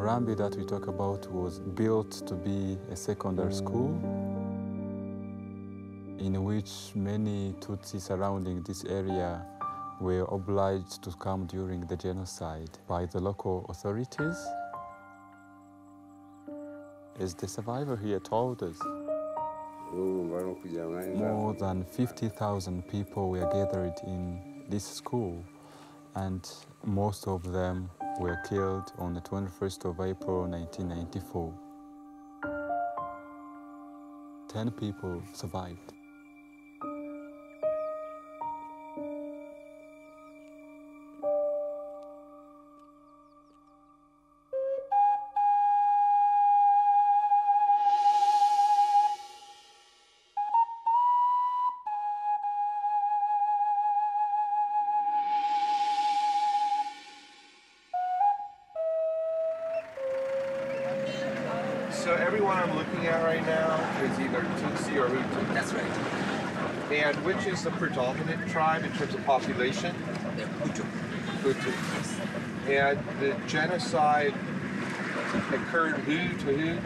Harambe that we talk about was built to be a secondary school in which many Tutsi surrounding this area were obliged to come during the genocide by the local authorities. As the survivor here told us, more than 50,000 people were gathered in this school, and most of them were killed on the 21st of April, 1994. 10 people survived. So everyone I'm looking at right now is either Tutsi or Hutu? That's right. And which is the predominant tribe in terms of population? They're Hutu. Hutu. Yes. And the genocide occurred who to who?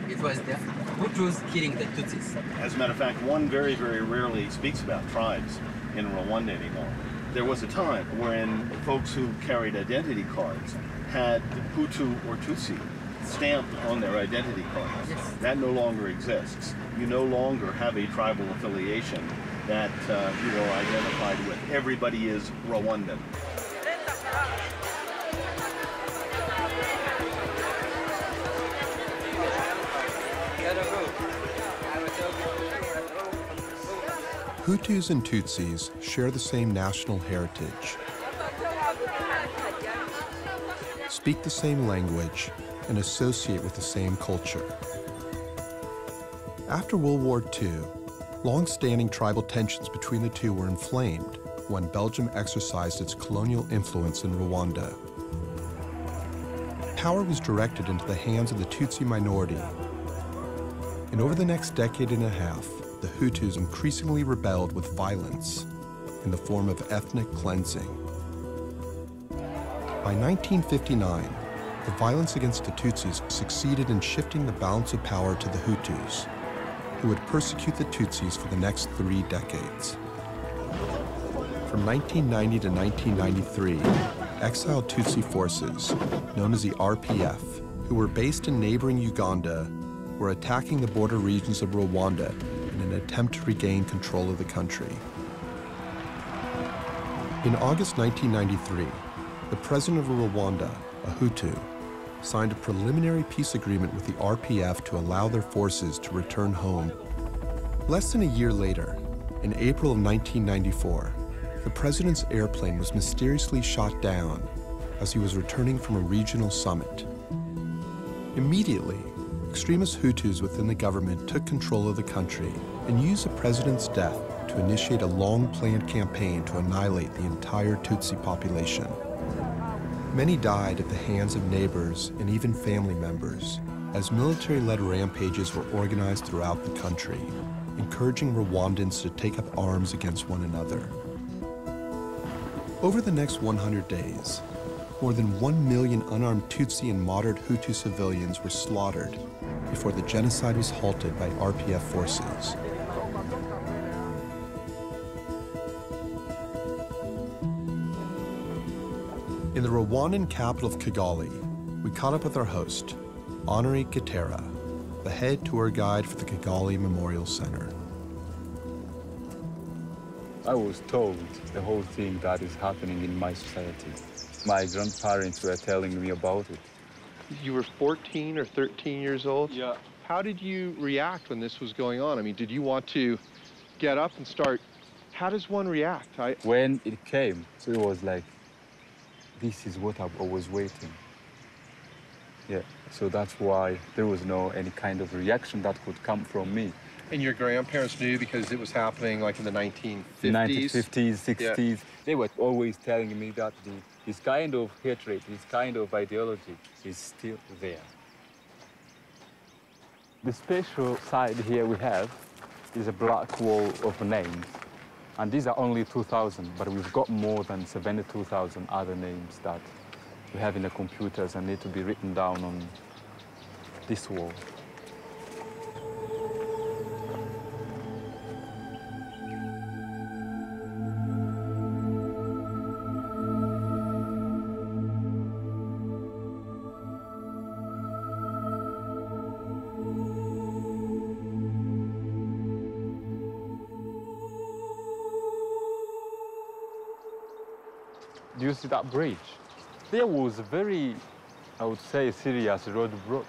It was the Hutus killing the Tutsis. As a matter of fact, one very, very rarely speaks about tribes in Rwanda anymore. There was a time wherein folks who carried identity cards had Hutu or Tutsi stamped on their identity cards. Yes. That no longer exists. You no longer have a tribal affiliation that you are identified with. Everybody is Rwandan. Hutus and Tutsis share the same national heritage, speak the same language, and associate with the same culture. After World War II, long-standing tribal tensions between the two were inflamed when Belgium exercised its colonial influence in Rwanda. Power was directed into the hands of the Tutsi minority, and over the next decade and a half, the Hutus increasingly rebelled with violence in the form of ethnic cleansing. By 1959, the violence against the Tutsis succeeded in shifting the balance of power to the Hutus, who would persecute the Tutsis for the next 3 decades. From 1990 to 1993, exiled Tutsi forces, known as the RPF, who were based in neighboring Uganda, were attacking the border regions of Rwanda in an attempt to regain control of the country. In August 1993, the president of Rwanda, a Hutu, signed a preliminary peace agreement with the RPF to allow their forces to return home. Less than a year later, in April of 1994, the president's airplane was mysteriously shot down as he was returning from a regional summit. Immediately, extremist Hutus within the government took control of the country and used the president's death to initiate a long-planned campaign to annihilate the entire Tutsi population. Many died at the hands of neighbors and even family members, as military-led rampages were organized throughout the country, encouraging Rwandans to take up arms against one another. Over the next 100 days, more than 1 million unarmed Tutsi and moderate Hutu civilians were slaughtered before the genocide was halted by RPF forces. In the Rwandan capital of Kigali, we caught up with our host, Honore Gatera, the head tour guide for the Kigali Memorial Center. I was told the whole thing that is happening in my society. My grandparents were telling me about it. You were 14 or 13 years old? Yeah. How did you react when this was going on? I mean, did you want to get up and start? How does one react? When it came, so it was like, this is what I was waiting. Yeah, so that's why there was no any kind of reaction that could come from me. And your grandparents knew because it was happening like in the 1950s? 1950s, 60s. Yeah. They were always telling me that this kind of hatred, this kind of ideology is still there. The special side here we have is a black wall of names. And these are only 2,000, but we've got more than 72,000 other names that we have in the computers and need to be written down on this wall. Do you see that bridge? There was a very, I would say, serious roadblock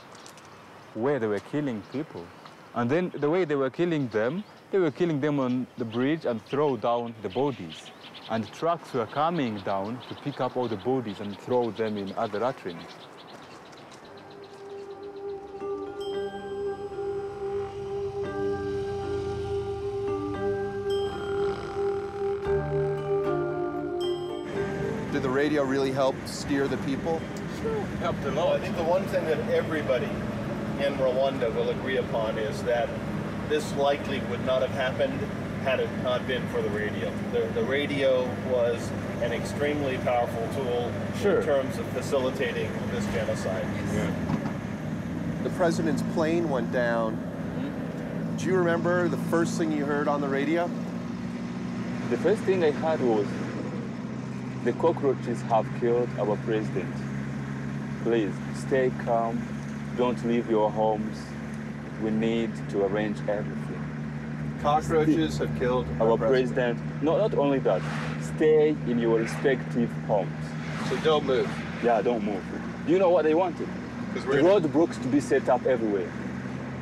where they were killing people. And then the way they were killing them on the bridge and throw down the bodies. And trucks were coming down to pick up all the bodies and throw them in other latrines. Did the radio really help steer the people? Sure, helped a Well, lot. I think the one thing that everybody in Rwanda will agree upon is that this likely would not have happened had it not been for the radio. The radio was an extremely powerful tool Sure. in terms of facilitating this genocide. The president's plane went down. Do you remember the first thing you heard on the radio? The first thing I heard was, the cockroaches have killed our president. Please, stay calm. Don't leave your homes. We need to arrange everything. Cockroaches have killed Our president. No, not only that. Stay in your respective homes. So don't move. Yeah, don't move. Do you know what they wanted? Because The roadblocks to be set up everywhere.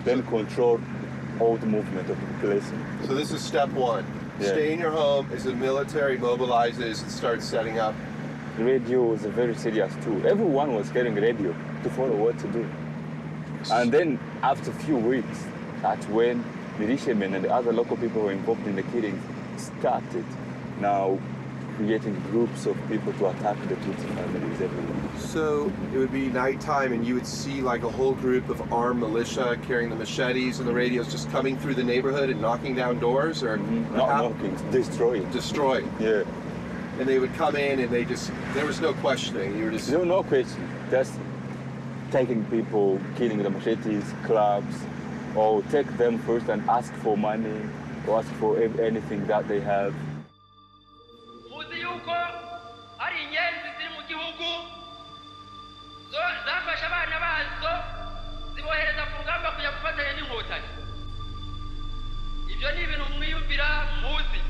Then control all the movement of the population. So this is step one. Yeah. Stay in your home as the military mobilizes and starts setting up. The radio was a very serious tool. Everyone was getting radio to follow what to do. And then after a few weeks, that's when militiamen and the other local people who were involved in the killings started now creating groups of people to attack the Tutsi families everywhere. So it would be nighttime and you would see like a whole group of armed militia carrying the machetes and the radios just coming through the neighborhood and knocking down doors or Not knocking, destroying. destroying. Yeah. And they would come in and there was no questioning. You were just, No question. Just taking people, killing the machetes, clubs, or take them first and ask for money or ask for anything that they have. muzi yuko ari inyenzi ziri mu gihugu zafashe abana bazo zibohereza ku rugamba kujya gufatanya n'inkotanyi. Ibyo ni ibintu mwiyumvira muzi.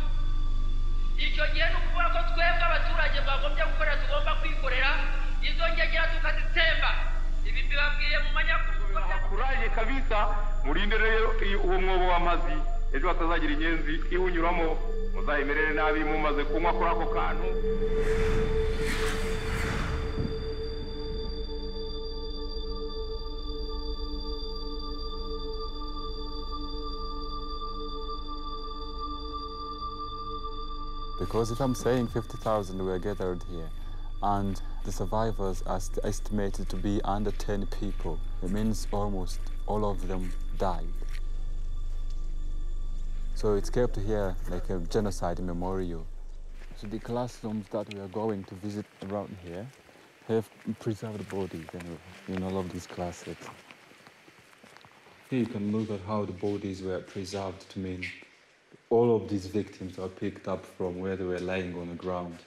Icyo gihe ni ukuvuga ko twebwe abaturage bagombye gukorera, tugomba kwikorera izo ngegera tukazitsemba. Ibi mbibabwiye mu manyakuru. Kuraje kabisa, murinde rero uwo mwobo w'amazi ejo hatazagira inyenzi iwunyuramo, muzayimerere nabi mumaze kunywa kuri ako kantu. Because if I'm saying 50,000 were gathered here, and the survivors are estimated to be under 10 people, it means almost all of them died. So it's kept here like a genocide memorial. So the classrooms that we are going to visit around here have preserved bodies in all of these classes. Here you can look at how the bodies were preserved to mean all of these victims are picked up from where they were lying on the ground.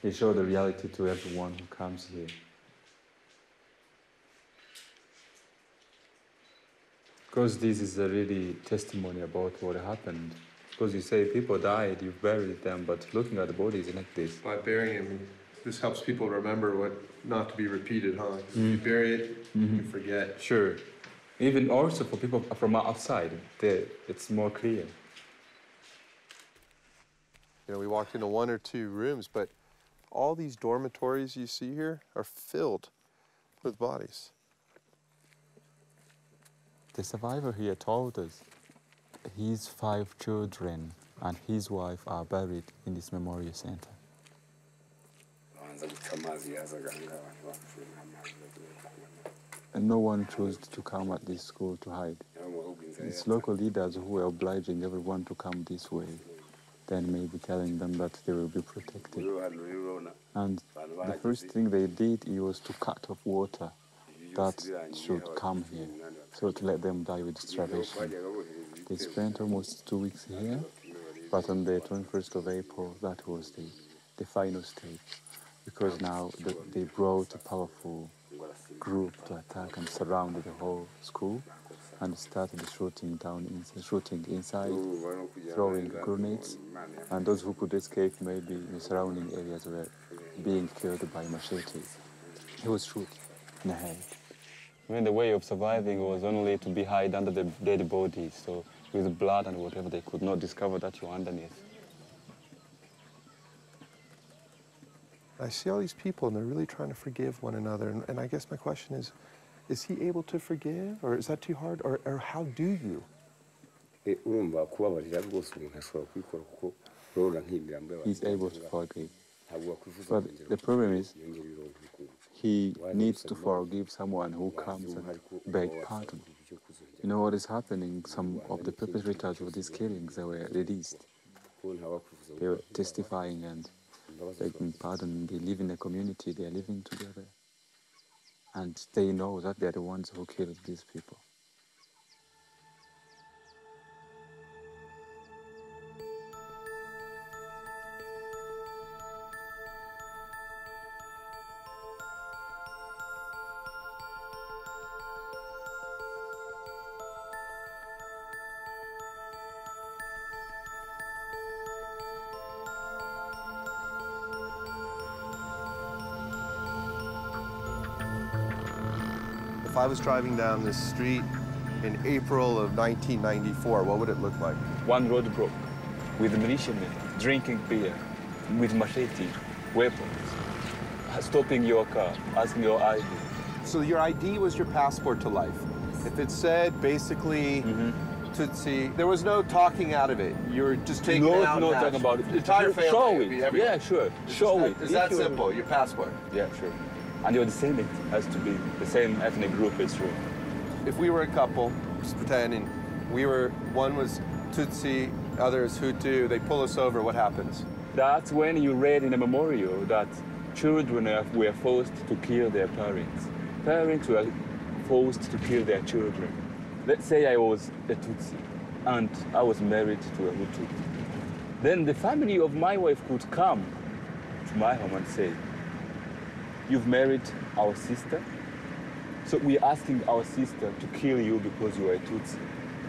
They show the reality to everyone who comes here. Because this is a really testimony about what happened. Because you say people died, you've buried them, but looking at the bodies like this. by burying them, this helps people remember what not to be repeated, huh? If you bury it, you forget. Sure. Even also for people from outside, it's more clear. You know, we walked into one or two rooms, but all these dormitories you see here are filled with bodies. The survivor here told us his 5 children and his wife are buried in this memorial center. And no one chose to come at this school to hide. It's local leaders who were obliging everyone to come this way then maybe telling them that they will be protected. And the first thing they did was to cut off water that should come here, so to let them die with starvation. They spent almost 2 weeks here, but on the 21st of April, that was the final stage, because now they brought a powerful group to attack and surround the whole school and started shooting inside, throwing grenades, and those who could escape maybe in the surrounding areas were being killed by machetes. He was shot in the head. I mean, the way of surviving was only to be hid under the dead bodies, so with blood and whatever, they could not discover that you're underneath. I see all these people, and they're really trying to forgive one another. And I guess my question is he able to forgive, or is that too hard, or how do you? He's able to forgive. But the problem is, he needs to forgive someone who comes and beg pardon. You know what is happening? Some of the perpetrators of these killings, they were released. They were testifying and begging pardon. They live in a community, they are living together. And they know that they're the ones who killed these people. If I was driving down this street in April of 1994, what would it look like? One road broke with militiamen drinking beer with machete, weapons, stopping your car, asking your ID. So your ID was your passport to life. If it said basically Tutsi, there was no talking out of it. You were just taking it out. No talking about it. The entire family. Show it. Yeah, sure. Show it. Is that simple? Your passport. Yeah, sure. And your descendant has to be the same ethnic group as you. If we were a couple, just pretending, one was Tutsi, other is Hutu, they pull us over, what happens? That's when you read in a memorial that children were forced to kill their parents. Parents were forced to kill their children. Let's say I was a Tutsi and I was married to a Hutu. Then the family of my wife could come to my home and say, "You've married our sister, so we're asking our sister to kill you because you are a Tutsi."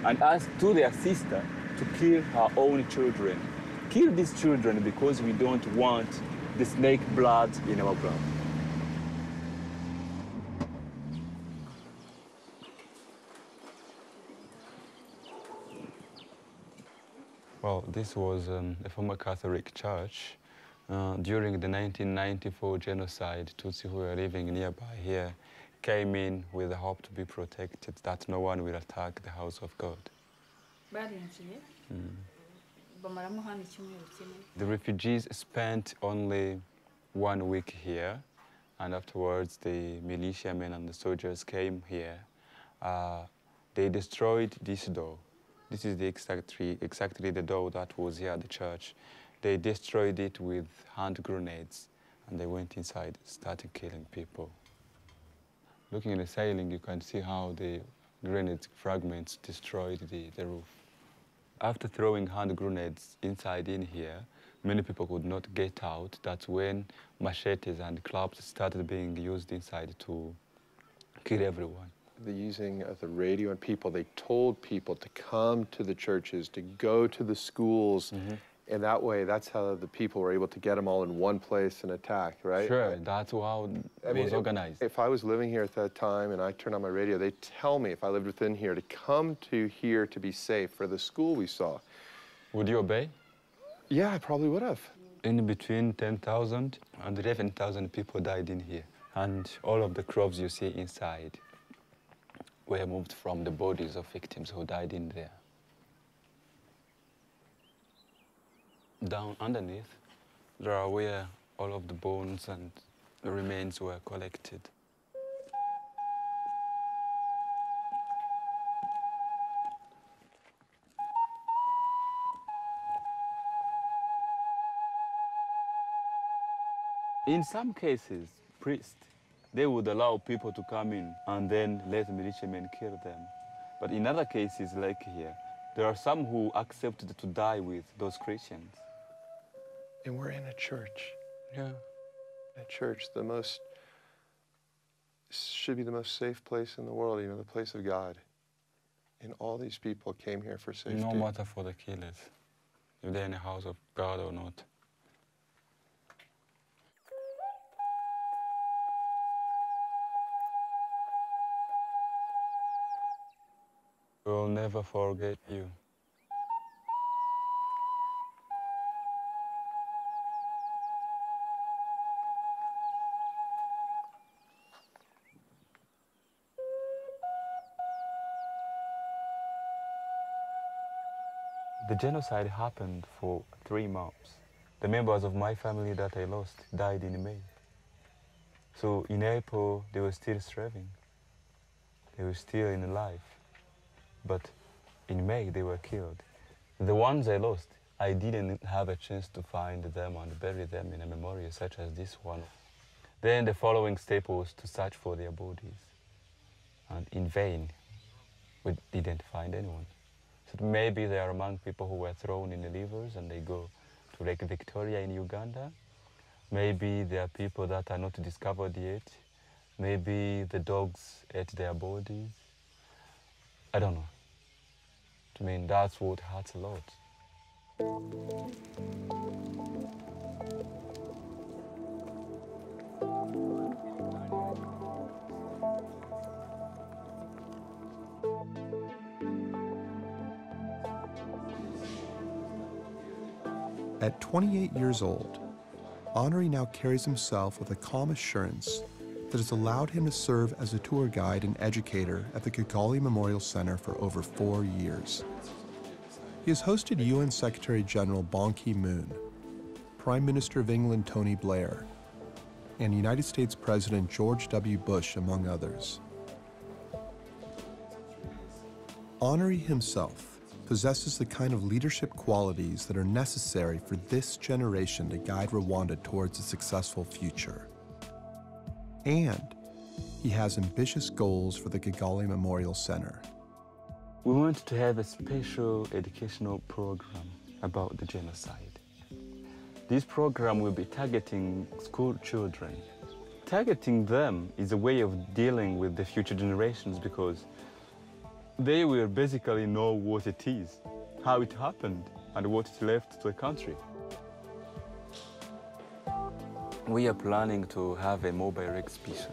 And ask to their sister to kill her own children. Kill these children because we don't want the snake blood in our blood. Well, this was a former Catholic church. During the 1994 genocide, Tutsi who were living nearby here came in with the hope to be protected, that no one will attack the house of God. The refugees spent only 1 week here, and afterwards the militiamen and the soldiers came here. They destroyed this door. This is exactly the door that was here at the church. They destroyed it with hand grenades, and they went inside, started killing people. Looking at the ceiling, you can see how the grenade fragments destroyed the roof. After throwing hand grenades inside in here, many people could not get out. That's when machetes and clubs started being used inside to kill everyone. The using of the radio and people, they told people to come to the churches, to go to the schools, and that way, that's how the people were able to get them all in one place and attack, right? Sure, that's how it was organized. If I was living here at that time and I turned on my radio, they'd tell me, if I lived within here, to come to here to be safe for the school we saw. Would you obey? Yeah, I probably would have. In between 10,000 and 11,000 people died in here. And all of the crops you see inside were moved from the bodies of victims who died in there. Down underneath, there are where all of the bones and the remains were collected. In some cases, priests, they would allow people to come in and then let militiamen kill them. But in other cases, like here, there are some who accepted to die with those Christians. And we're in a church. Yeah. A church, should be the most safe place in the world, the place of God. And all these people came here for safety. No matter for the killers, if they're in the house of God or not. We'll never forget you. The genocide happened for 3 months. The members of my family that I lost died in May. So in April, they were still striving. They were still in life. But in May, they were killed. The ones I lost, I didn't have a chance to find them and bury them in a memorial such as this one. Then the following step was to search for their bodies. And in vain, we didn't find anyone. So maybe they are among people who were thrown in the rivers and they go to Lake Victoria in Uganda. Maybe there are people that are not discovered yet. Maybe the dogs ate their bodies. I don't know. I mean, that's what hurts a lot. At 28 years old, Honore now carries himself with a calm assurance that has allowed him to serve as a tour guide and educator at the Kigali Memorial Center for over 4 years. He has hosted UN Secretary General Ban Ki-moon, Prime Minister of England Tony Blair, and United States President George W. Bush, among others. Honore himself possesses the kind of leadership qualities that are necessary for this generation to guide Rwanda towards a successful future. And he has ambitious goals for the Kigali Memorial Center. We want to have a special educational program about the genocide. This program will be targeting school children. Targeting them is a way of dealing with the future generations because they will basically know what it is, how it happened, and what it left to the country. We are planning to have a mobile exhibition.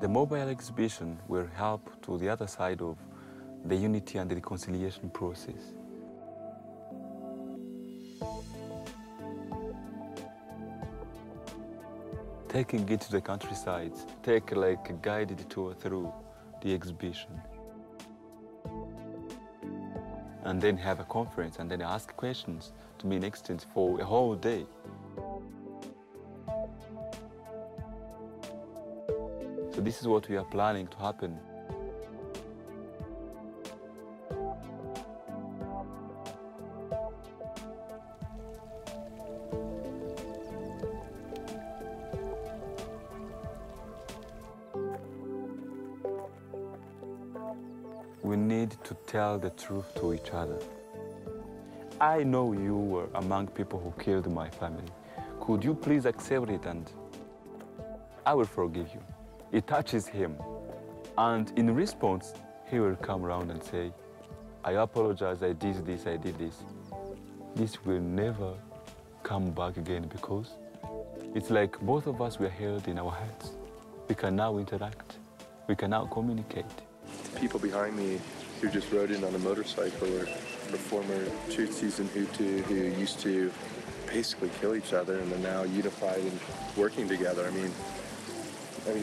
The mobile exhibition will help to the other side of the unity and the reconciliation process. Taking it to the countryside, take like a guided tour through the exhibition. And then have a conference and then ask questions to me in extent for a whole day. So this is what we are planning to happen. We need to tell the truth to each other. I know you were among people who killed my family. Could you please accept it and I will forgive you. It touches him. And in response, he will come around and say, I apologize, I did this, I did this. This will never come back again because it's like both of us were held in our heads. We can now interact. We can now communicate. The people behind me who just rode in on a motorcycle are the former Tutsis and Hutu who used to basically kill each other and are now unified and working together. I mean,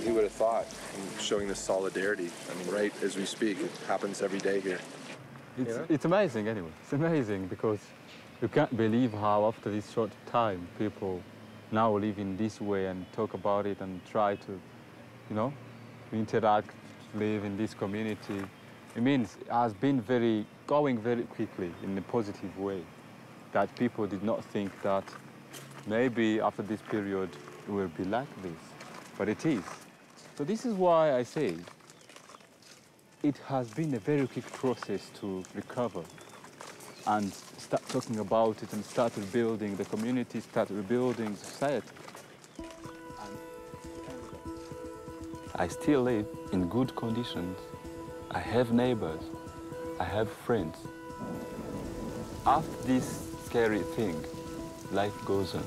who would have thought? And showing this solidarity. I mean, right as we speak, it happens every day here. It's amazing anyway. It's amazing because you can't believe how after this short time people now live in this way and talk about it and try to, interact, live in this community. It means it has been going very quickly in a positive way. that people did not think that maybe after this period it will be like this, but it is. So this is why I say it has been a very quick process to recover and start talking about it and start rebuilding the community, start rebuilding society. I still live in good conditions. I have neighbors, I have friends. After this scary thing, life goes on.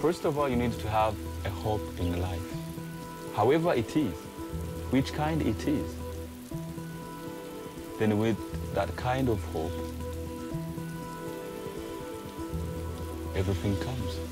First of all, you need to have a hope in life. However it is, which kind it is, then with that kind of hope, everything comes.